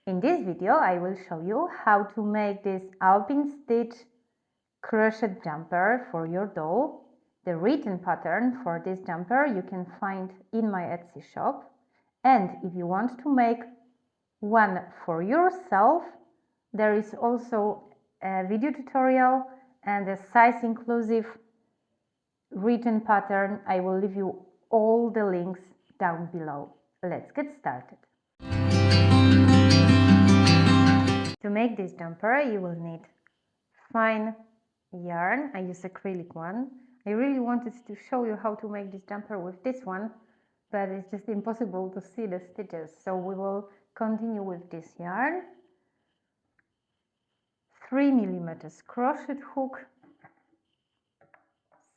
In this video I will show you how to make this alpine stitch crochet jumper for your doll. The written pattern for this jumper you can find in my Etsy shop, and if you want to make one for yourself, there is also a video tutorial and a size inclusive written pattern. I will leave you all the links down below. Let's get started. To make this jumper you will need fine yarn. I use acrylic one. I really wanted to show you how to make this jumper with this one, but it's just impossible to see the stitches, so we will continue with this yarn. 3 mm crochet hook,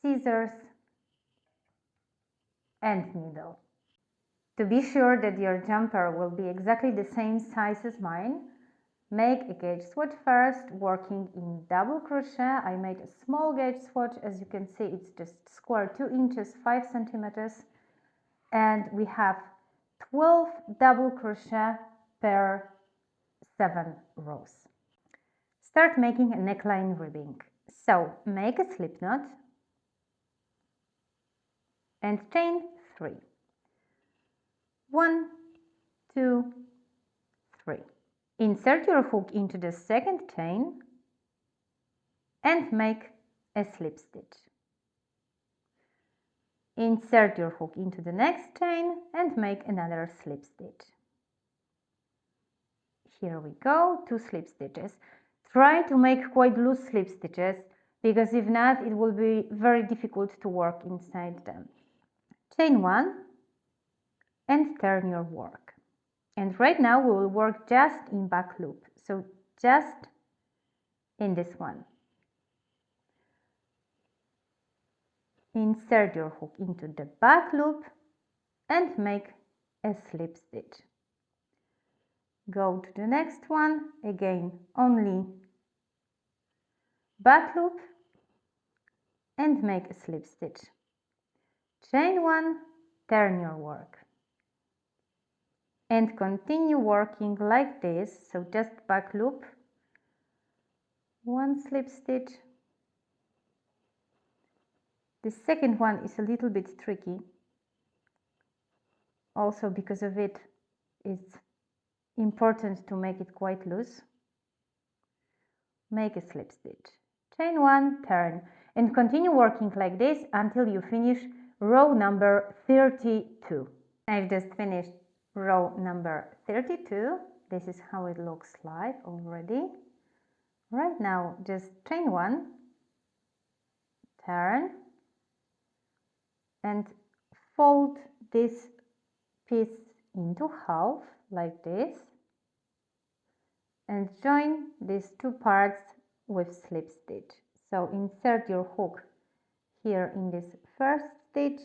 scissors and needle. To be sure that your jumper will be exactly the same size as mine, make a gauge swatch first, working in double crochet. I made a small gauge swatch. As you can see, it's just square 2 inches 5 centimeters, and we have 12 double crochet per 7 rows. Start making a neckline ribbing. So make a slip knot and chain 3. 1, 2, 3. Insert your hook into the second chain and make a slip stitch. Insert your hook into the next chain and make another slip stitch. Here we go, 2 slip stitches. Try to make quite loose slip stitches, because if not, it will be very difficult to work inside them. Chain 1 and turn your work. And right now we will work just in back loop, so just in this one. Insert your hook into the back loop and make a slip stitch. Go to the next one, again only back loop and make a slip stitch. Chain 1, turn your work. And continue working like this, so just back loop, 1 slip stitch. The second one is a little bit tricky, also because of it, it's important to make it quite loose. Make a slip stitch, chain 1, turn, and continue working like this until you finish row number 32. I've just finished row number 32. This is how it looks like already. Right now just chain 1, turn, and fold this piece into half like this, and join these 2 parts with slip stitch. So insert your hook here in this first stitch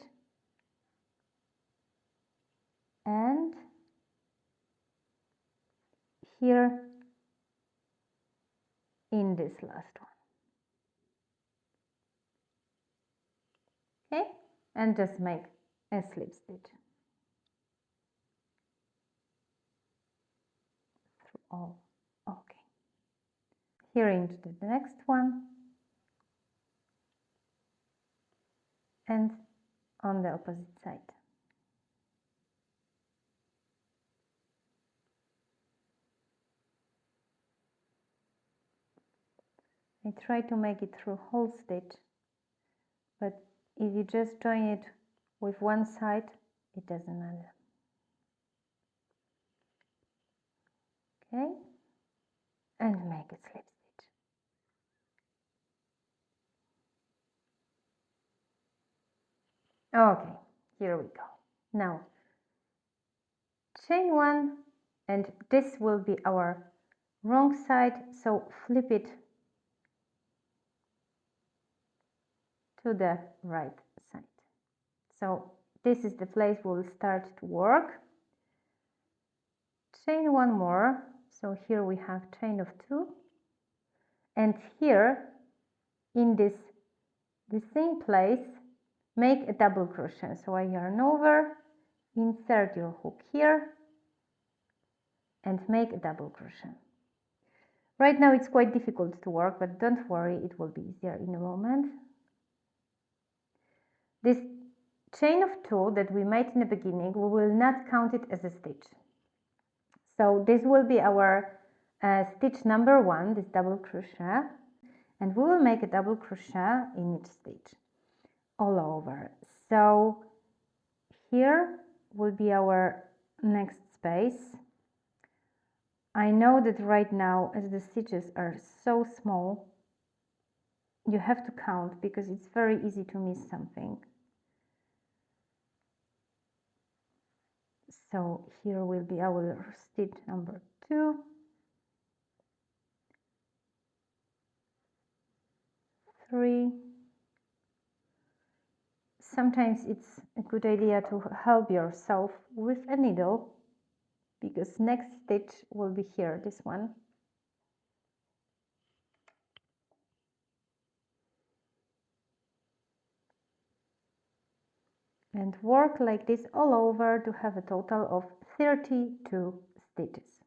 and here in this last one. Okay, and just make a slip stitch through all. Okay, here into the next one and on the opposite side. I try to make it through whole stitch, but if you just join it with one side, it doesn't matter. Okay, and make a slip stitch. Okay, here we go. Now chain 1, and this will be our wrong side, so flip it to the right side. So this is the place we'll start to work. Chain 1 more, so here we have chain of 2, and here in the same place make a double crochet. So I yarn over, insert your hook here and make a double crochet. Right now it's quite difficult to work, but don't worry, it will be easier in a moment. This chain of 2 that we made in the beginning, we will not count it as a stitch. So this will be our stitch number 1, this double crochet, and we will make a double crochet in each stitch all over. So here will be our next space. I know that right now, as the stitches are so small, you have to count because it's very easy to miss something. So here will be our stitch number 2, 3. Sometimes it's a good idea to help yourself with a needle, because next stitch will be here, this one. And work like this all over to have a total of 32 stitches.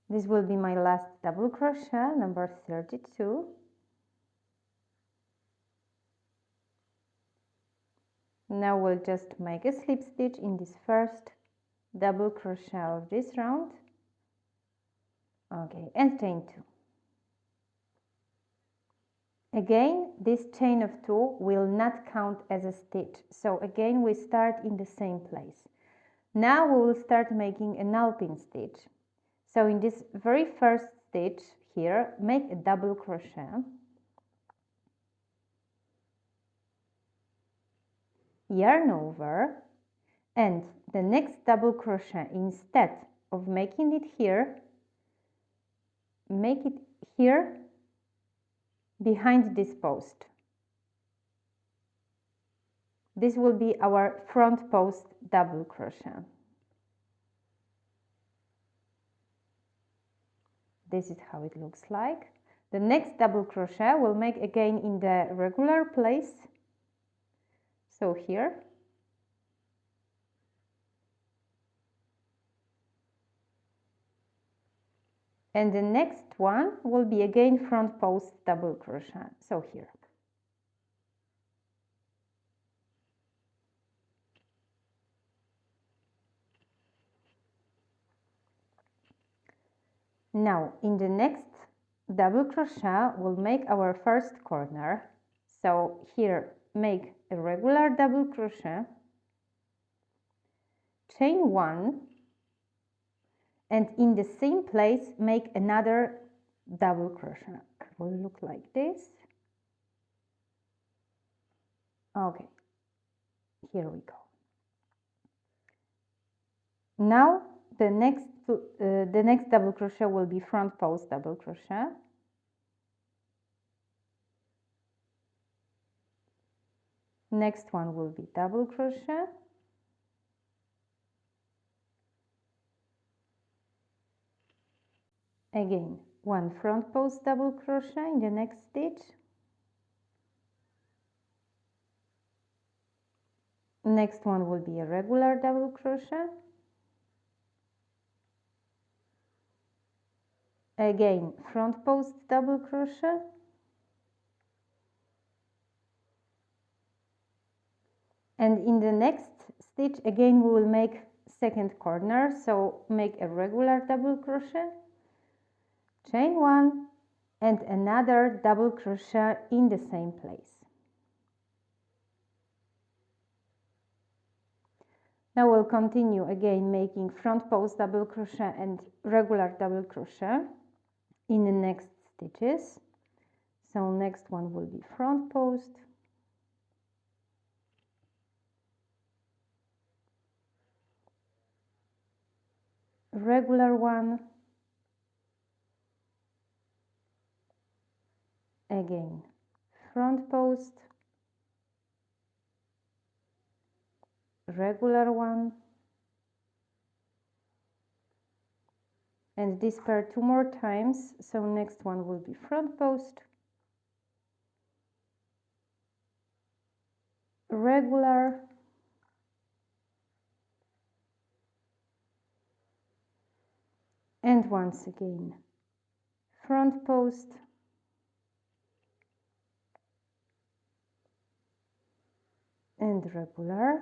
This will be my last double crochet, number 32. Now we'll just make a slip stitch in this first double crochet of this round. Okay, and chain 2. Again, this chain of 2 will not count as a stitch. So again, we start in the same place. Now we will start making an alpine stitch. So in this very first stitch here, make a double crochet. Yarn over, and the next double crochet, instead of making it here, make it here behind this post. This will be our front post double crochet. This is how it looks like. The next double crochet we'll make again in the regular place. So here. And the next one will be again front post double crochet. So here. Now in the next double crochet we'll make our first corner. So here make a regular double crochet, chain 1, and in the same place make another double crochet. It will look like this. Okay, here we go. Now the next double crochet will be front post double crochet. Next one will be double crochet. Again, one front post double crochet in the next stitch. Next one will be a regular double crochet. Again, front post double crochet. And in the next stitch again we will make second corner, so make a regular double crochet, chain 1, and another double crochet in the same place. Now we'll continue again making front post double crochet and regular double crochet in the next stitches. So next one will be front post, regular one, again front post, regular one, and this pair 2 more times. So next one will be front post, regular, and once again front post, and regular.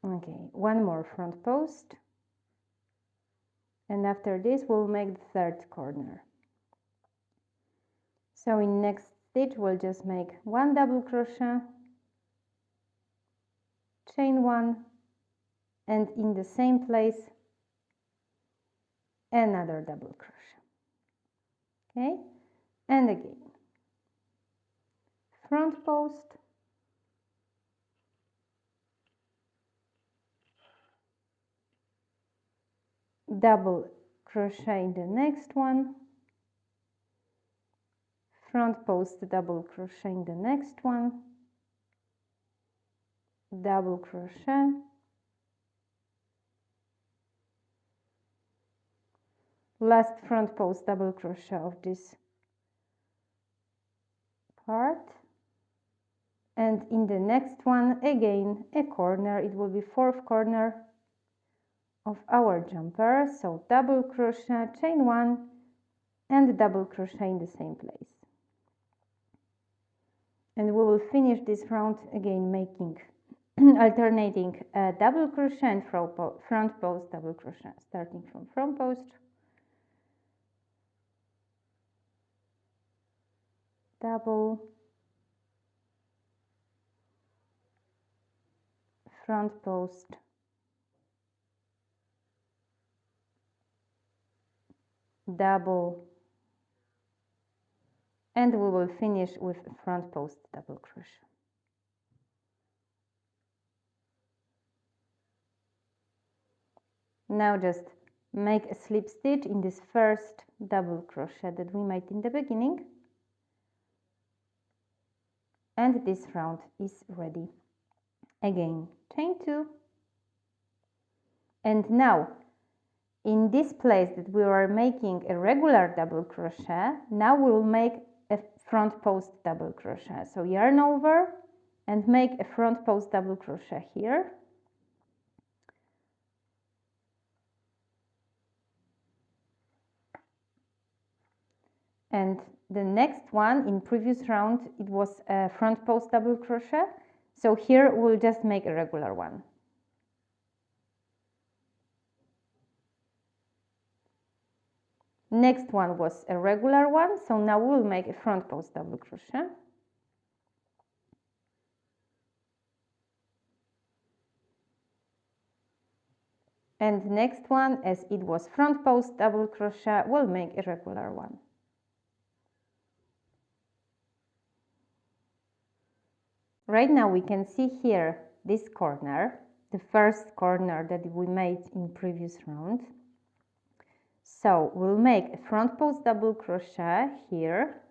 Okay, one more front post, and after this we'll make the third corner. So in next stitch we'll just make 1 double crochet, chain 1, and in the same place another double crochet. Okay, and again front post, double crochet in the next one, front post, double crochet in the next one, double crochet, last front post, double crochet of this part, and in the next one again a corner. It will be fourth corner of our jumper. So double crochet, chain 1, and double crochet in the same place, and we will finish this round again making alternating double crochet and front post, double crochet, starting from front post, double, front post, double, and we will finish with front post double crochet. Now just make a slip stitch in this first double crochet that we made in the beginning, and this round is ready. Again chain 2, and now in this place that we are making a regular double crochet, now we will make a front post double crochet. So yarn over and make a front post double crochet here, and the next one in previous round it was a front post double crochet, so here we'll just make a regular one. Next one was a regular one, so now we'll make a front post double crochet, and next one, as it was front post double crochet, we'll make a regular one. Right now we can see here this corner, the first corner that we made in previous round. So we'll make a front post double crochet here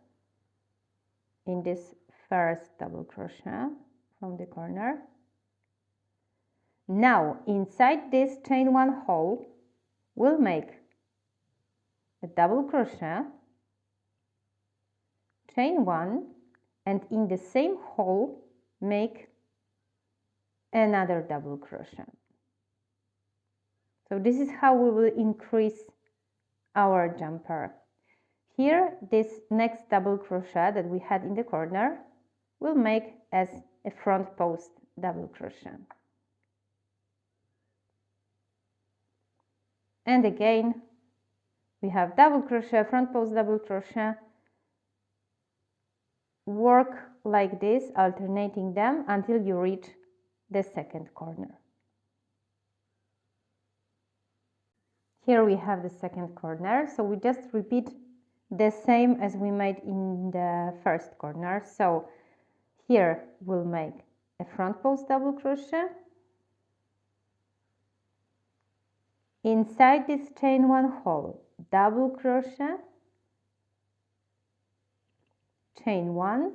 in this first double crochet from the corner. Now inside this chain 1 hole we'll make a double crochet, chain 1, and in the same hole make another double crochet. So this is how we will increase our jumper. Here this next double crochet that we had in the corner we'll make as a front post double crochet, and again we have double crochet, front post double crochet. Work like this, alternating them until you reach the second corner. Here we have the second corner, so we just repeat the same as we made in the first corner. So here we'll make a front post double crochet, inside this chain 1 hole double crochet, chain 1,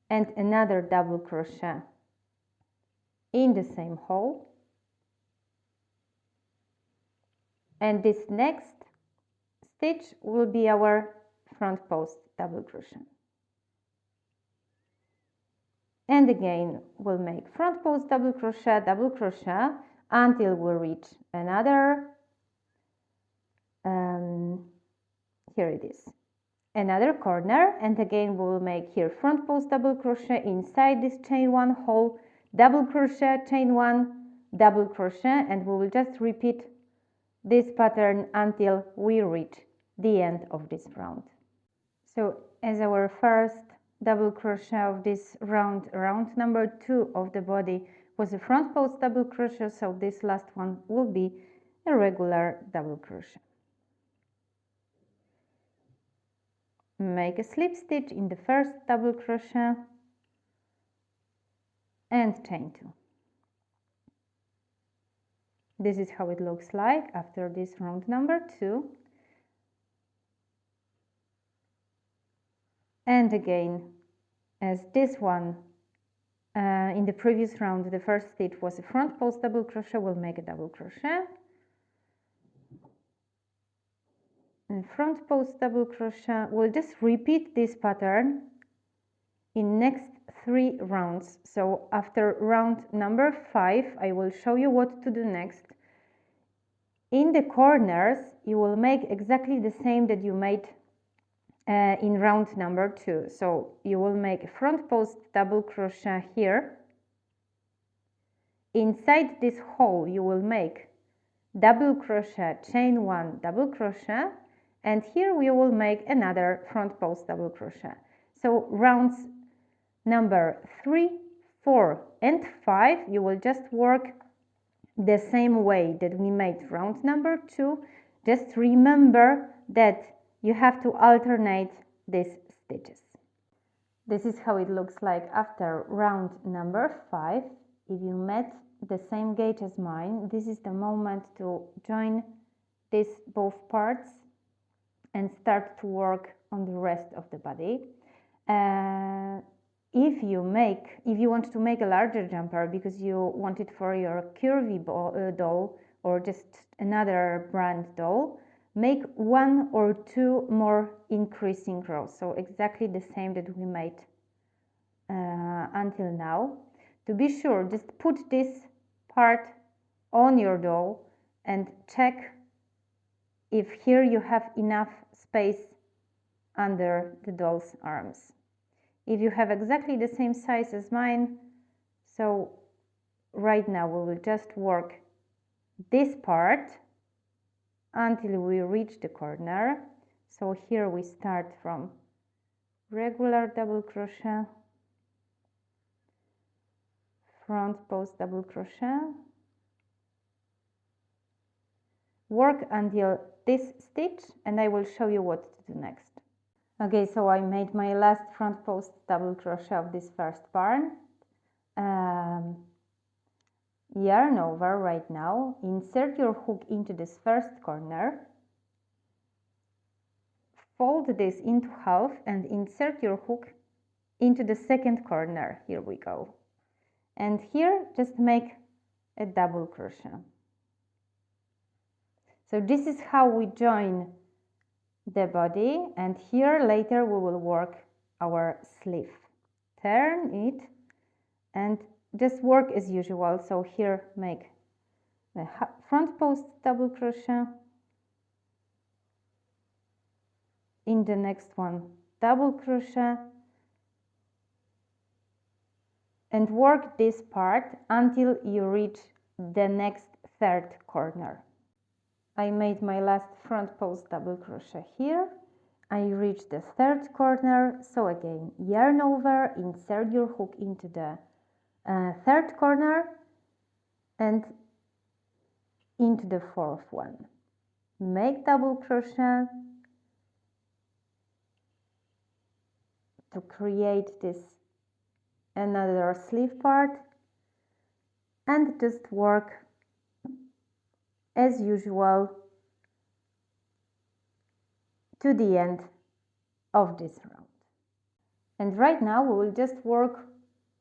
and another double crochet in the same hole, And this next stitch will be our front post double crochet. And again we'll make front post double crochet until we reach another here it is, another corner, and again we will make here front post double crochet inside this chain one hole, double crochet, chain one, double crochet, and we will just repeat this pattern until we reach the end of this round. So as our first double crochet of this round number 2 of the body was a front post double crochet, so this last one will be a regular double crochet. Make a slip stitch in the first double crochet and chain 2. This is how it looks like after this round number 2. And again, as this one in the previous round, the first stitch was a front post double crochet, we'll make a double crochet, and front post double crochet. We'll just repeat this pattern in next 3 rounds. So after round number 5, I will show you what to do next. In the corners, you will make exactly the same that you made in round number 2. So you will make a front post double crochet here. Inside this hole you will make double crochet, chain 1, double crochet, and here we will make another front post double crochet. So rounds number 3, 4 and 5 you will just work the same way that we made round number 2. Just remember that you have to alternate these stitches. This is how it looks like after round number 5. If you met the same gauge as mine, this is the moment to join these both parts and start to work on the rest of the body. If you want to make a larger jumper because you want it for your curvy doll or just another brand doll, make 1 or 2 more increasing rows, so exactly the same that we made until now. To be sure, just put this part on your doll and check if here you have enough space under the doll's arms. If you have exactly the same size as mine, so right now we will just work this part until we reach the corner. So here we start from regular double crochet, front post double crochet, work until this stitch, and I will show you what to do next. Okay, so I made my last front post double crochet of this first part. Yarn over right now, insert your hook into this first corner, fold this into half and insert your hook into the second corner. Here we go. And here just make a double crochet. So this is how we join the body, and here later we will work our sleeve. Turn it and just work as usual. So here make the front post double crochet, in the next one double crochet, and work this part until you reach the next third corner. I made my last front post double crochet here. I reached the third corner, so again yarn over, insert your hook into the third corner and into the fourth one. Make double crochet to create this another sleeve part, and just work as usual to the end of this round. And right now we will just work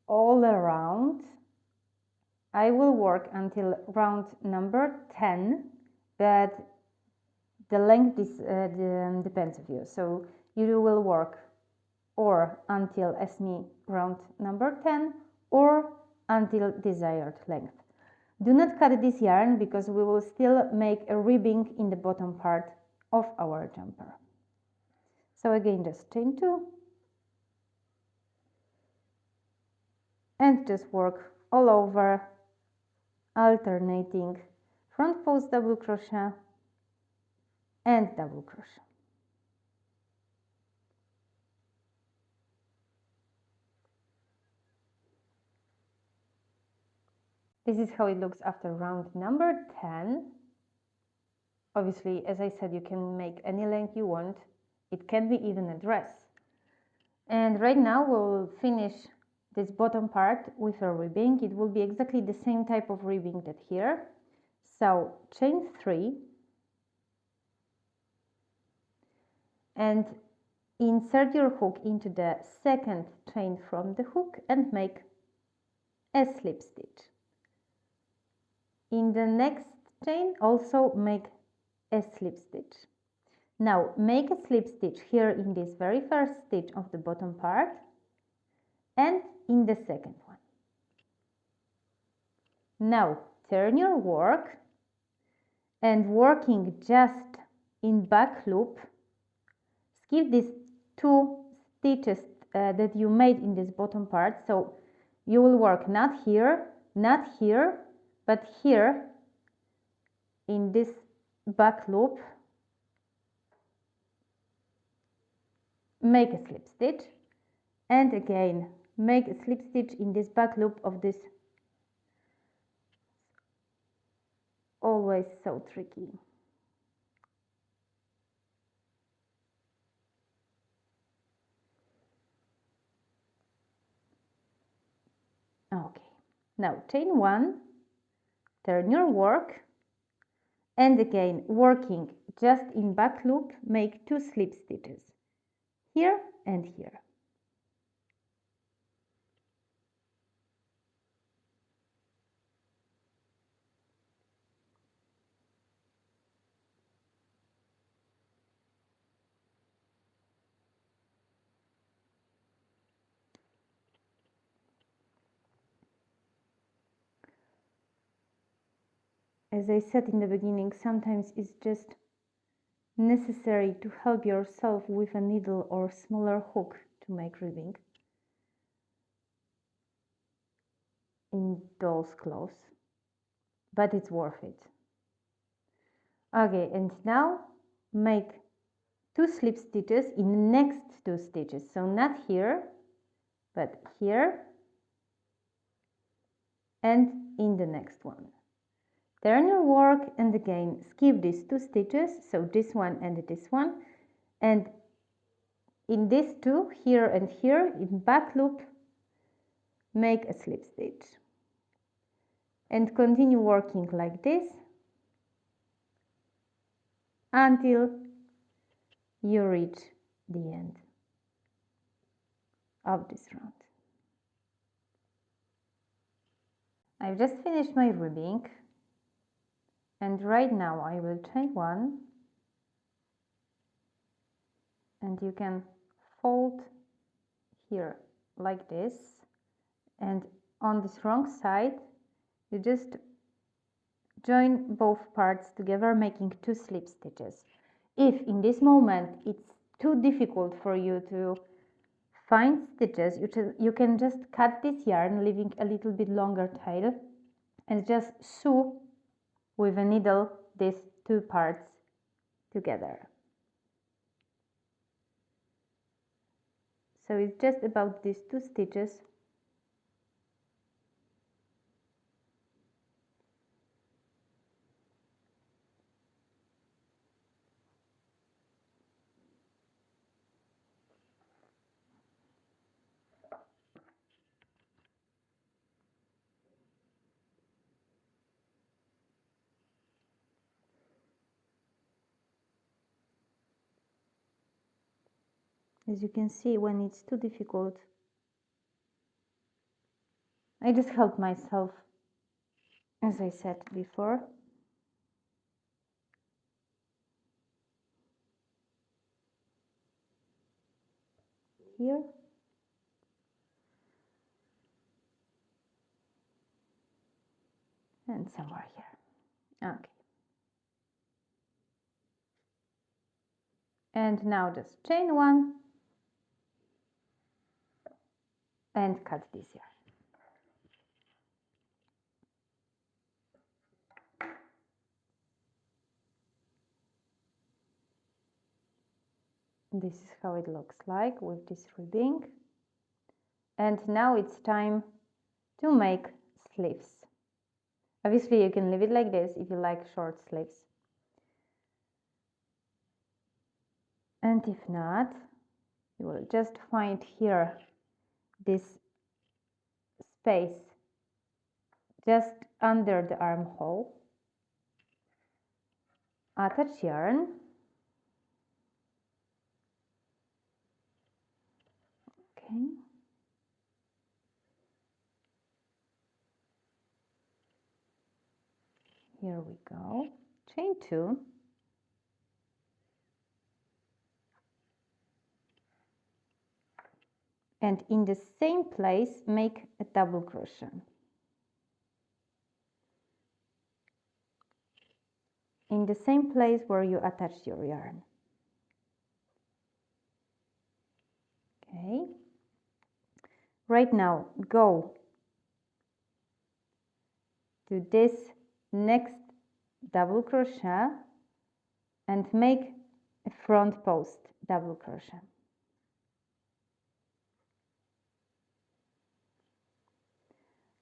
all around. I will work until round number 10, but the length depends of you. So you will work or until SME round number 10 or until desired length. Do not cut this yarn because we will still make a ribbing in the bottom part of our jumper. So again, just chain 2 and just work all over, alternating front post double crochet and double crochet. This is how it looks after round number 10. Obviously, as I said, you can make any length you want. It can be even a dress. And right now we'll finish this bottom part with a ribbing. It will be exactly the same type of ribbing that here. So chain 3 and insert your hook into the second chain from the hook and make a slip stitch. In the next chain also make a slip stitch. Now make a slip stitch here in this very first stitch of the bottom part and in the second one. Now turn your work and working just in back loop, skip these 2 stitches that you made in this bottom part. So you will work not here, but here in this back loop, make a slip stitch and again make a slip stitch in this back loop of this. Always so tricky. Okay, now chain 1, turn your work and again working just in back loop, make 2 slip stitches here and here. As I said in the beginning, sometimes it's just necessary to help yourself with a needle or smaller hook to make ribbing in doll's clothes, but it's worth it. Okay, and now make 2 slip stitches in the next 2 stitches, so not here but here and in the next one. Turn your work and again skip these 2 stitches, so this one and this one, and in these 2 here and here in back loop make a slip stitch and continue working like this until you reach the end of this round. I've just finished my ribbing and right now I will chain 1 and you can fold here like this, and on this wrong side you just join both parts together making 2 slip stitches. If in this moment it's too difficult for you to find stitches, you can just cut this yarn, leaving a little bit longer tail, and just sew with a needle these 2 parts together. So it's just about these 2 stitches. As you can see, when it's too difficult, I just help myself, as I said before. here. And somewhere here. Okay. And now just chain one and cut this yarn. This is how it looks like with this ribbing. And now it's time to make sleeves. Obviously you can leave it like this if you like short sleeves. And if not, you will just find here this space just under the armhole. Attach yarn. Okay. Here we go. Chain two. And in the same place make a double crochet. In the same place where you attached your yarn. Okay. Right now go to this next double crochet and make a front post double crochet.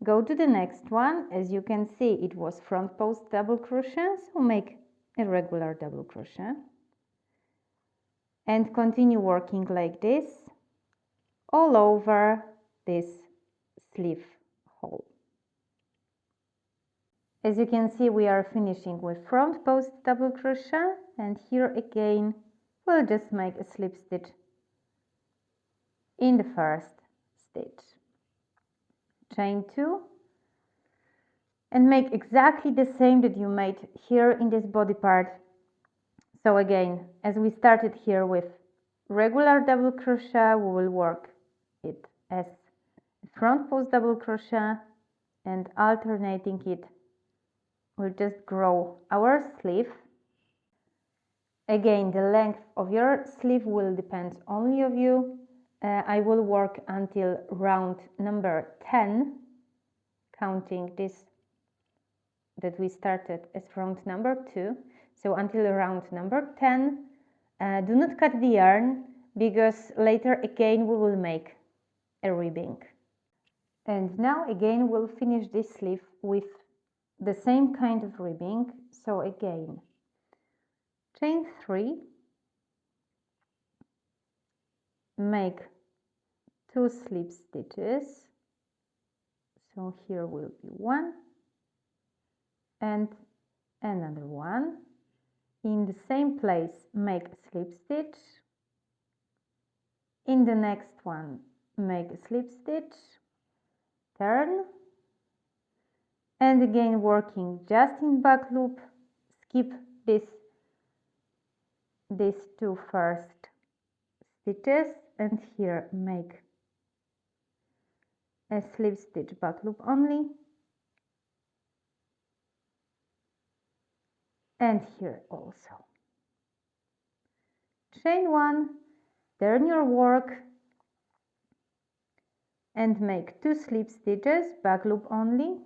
Go to the next one. As you can see, it was front post double crochet, so make a regular double crochet and continue working like this all over this sleeve hole. As you can see, we are finishing with front post double crochet, and here again we'll just make a slip stitch in the first stitch. Chain two and make exactly the same that you made here in this body part. So again, as we started here with regular double crochet, we will work it as front post double crochet, and alternating it will just grow our sleeve. Again, the length of your sleeve will depend only on you. I will work until round number 10, counting this that we started as round number 2. So until round number 10, do not cut the yarn, because later again we will make a ribbing. And now again we'll finish this sleeve with the same kind of ribbing. So again, chain 3, make 2 slip stitches. So here will be one and another one. In the same place make a slip stitch. In the next one make a slip stitch, turn, and again working just in back loop, skip these 2 first stitches, and here make a slip stitch back loop only, and here also. Chain 1, turn your work and make 2 slip stitches, back loop only,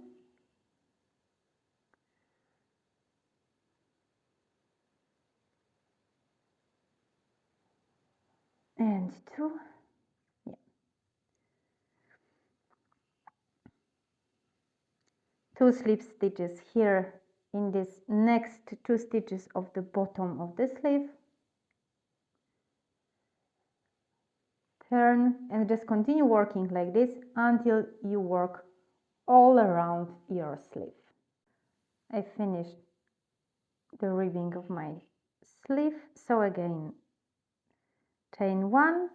and 2, 2 slip stitches here in this next 2 stitches of the bottom of the sleeve, turn, and just continue working like this until you work all around your sleeve. I finished the ribbing of my sleeve, so again chain 1,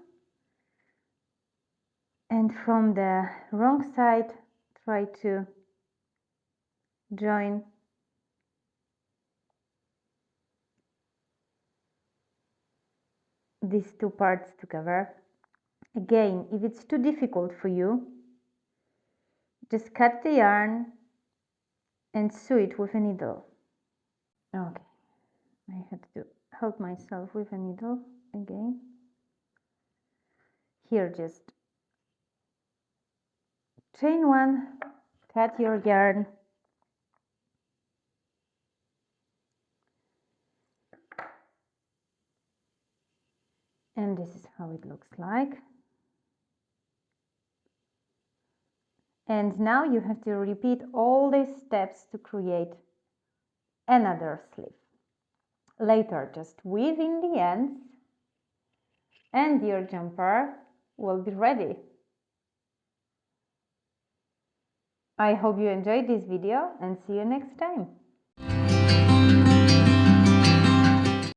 and from the wrong side try to join these 2 parts together, Again, if it's too difficult for you, just cut the yarn and sew it with a needle. Okay, I had to help myself with a needle again. Here, just chain one, cut your yarn, and this is how it looks like. And now you have to repeat all these steps to create another sleeve. Later, just weave in the ends and your jumper will be ready. I hope you enjoyed this video and see you next time.